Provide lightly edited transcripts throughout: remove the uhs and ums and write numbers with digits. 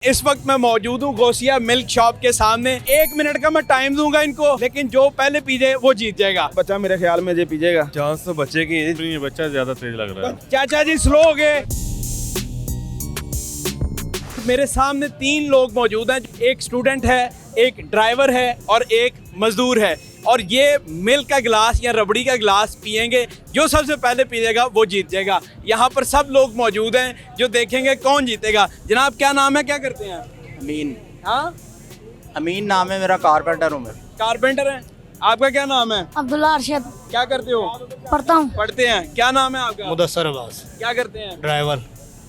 इस वक्त मैं मौजूद हूँ गोसिया मिल्क शॉप के सामने। 1 मिनट का मैं टाइम दूंगा इनको, लेकिन जो पहले पी जाए वो जीत जाएगा। बच्चा मेरे ख्याल में जो पीजेगा। चांस तो बच्चे की है, बच्चा ज्यादा तेज लग रहा है। चाचा जी स्लो हो गए। मेरे सामने 3 लोग मौजूद हैं, एक स्टूडेंट है, एक ड्राइवर है और एक मजदूर है। और ये मिल्क का गिलास या रबड़ी का गिलास पियेंगे, जो सबसे पहले पिएगा वो जीत जाएगा। यहाँ पर सब लोग मौजूद हैं जो देखेंगे कौन जीतेगा। जनाब क्या नाम है, क्या करते हैं? अमीन। हाँ, अमीन नाम है मेरा, कारपेंटर हूँ मैं। कारपेंटर है। आपका क्या नाम है? अब्दुल्ला अरशद। क्या करते हो? पढ़ता हूँ। पढ़ते हैं। क्या नाम है आपका? मुदस्सर अब्बास। क्या करते हैं? ड्राइवर।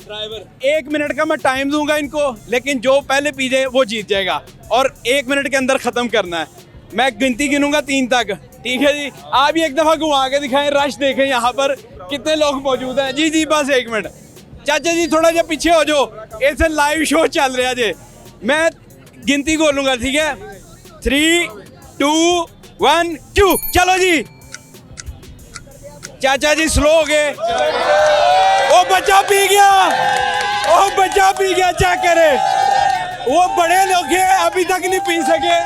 ड्राइवर। 1 मिनट का मैं टाइम दूंगा इनको, लेकिन जो पहले पी जाए वो जीत जाएगा। और 1 मिनट के अंदर खत्म करना है। मैं गिनती गिनूंगा 3 तक, ठीक है जी? आप भी एक दफा घुमा के दिखाएं, रश देखें यहाँ पर कितने लोग मौजूद हैं। जी जी बस 1 मिनट। चाचा जी थोड़ा जा पीछे हो जाओ, ऐसे लाइव शो चल रहा है जी। मैं गिनती बोलूंगा, ठीक है? 3, 2, 1 क्यों। चलो जी। चाचा जी स्लो हो गए। ओ बच्चा पी गया, ओ बच्चा पी गया। चेक करे, वो बड़े लोग हैं अभी तक नहीं पी सके।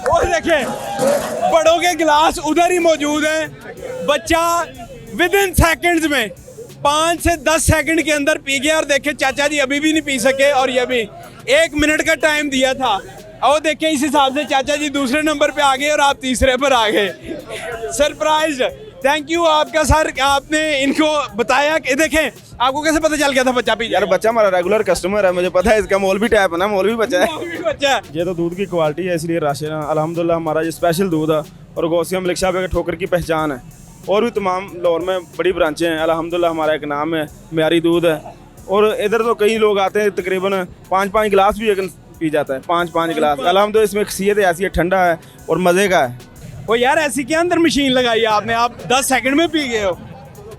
और देखें बड़ों के गिलास उधर ही मौजूद हैं। बच्चा विद इन सेकंड्स में 5 से 10 सेकंड के अंदर पी गया। और देखें चाचा जी अभी भी नहीं पी सके, और ये भी 1 मिनट का टाइम दिया था। और देखें इस हिसाब से चाचा जी दूसरे नंबर पे आ गए और आप तीसरे पर आ गए। सरप्राइज। थैंक यू आपका सर, आपने इनको बताया कि देखें आपको कैसे पता चल गया था बच्चा पी यार बच्चा हमारा रेगुलर कस्टमर है, मुझे पता है। इसका मौलवी टाइप है ना, मौलवी बच्चा है। बच्चा है। ये तो दूध की क्वालिटी है, इसलिए राशन अल्हम्दुलिल्लाह हमारा ये स्पेशल दूध है। और गोसिया मिल्क शॉप एक ठोकर की पहचान है। और भी तमाम लाहौर में बड़ी ब्रांचें हैं। अल्हम्दुलिल्लाह हमारा एक नाम है, म्यारी दूध है। और इधर तो कई लोग आते हैं, तकरीबन 5-5 गिलास भी एक पी जाता है। 5-5 गिलास। अल्हम्दुलिल्लाह इसमें खसीयत ऐसी है, ठंडा है और मज़े का है। ओ यार ऐसी क्या अंदर मशीन लगाई है आपने? आप 10 सेकंड में पी गए हो।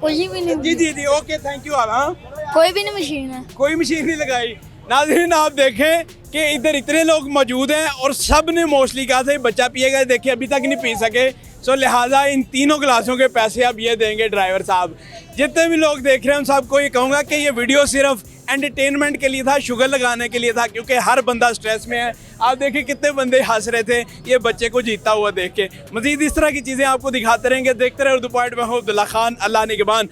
कोई भी नहीं। जी जी जी ओके थैंक यू। आप हाँ, कोई भी नहीं मशीन है। कोई मशीन नहीं लगाई। नाज़रीन आप देखें कि इधर इतने लोग मौजूद हैं और सब ने मोस्टली कहा था बच्चा पिएगा, देखिए अभी तक नहीं पी सके। सो लिहाजा इन तीनों गिलासों के पैसे अब ये देंगे ड्राइवर साहब। जितने भी लोग देख रहे हैं उन सबको ये कहूँगा कि ये वीडियो सिर्फ एंटरटेनमेंट के लिए था, शुगर लगाने के लिए था, क्योंकि हर बंदा स्ट्रेस में है। आप देखिए कितने बंदे हंस रहे थे ये बच्चे को जीतता हुआ देख के। मजीद इस तरह की चीज़ें आपको दिखाते रहेंगे, देखते रहे उर्दू पॉइंट में। हूँ अब्दुल्ला खान, अल्लाह निगहबान।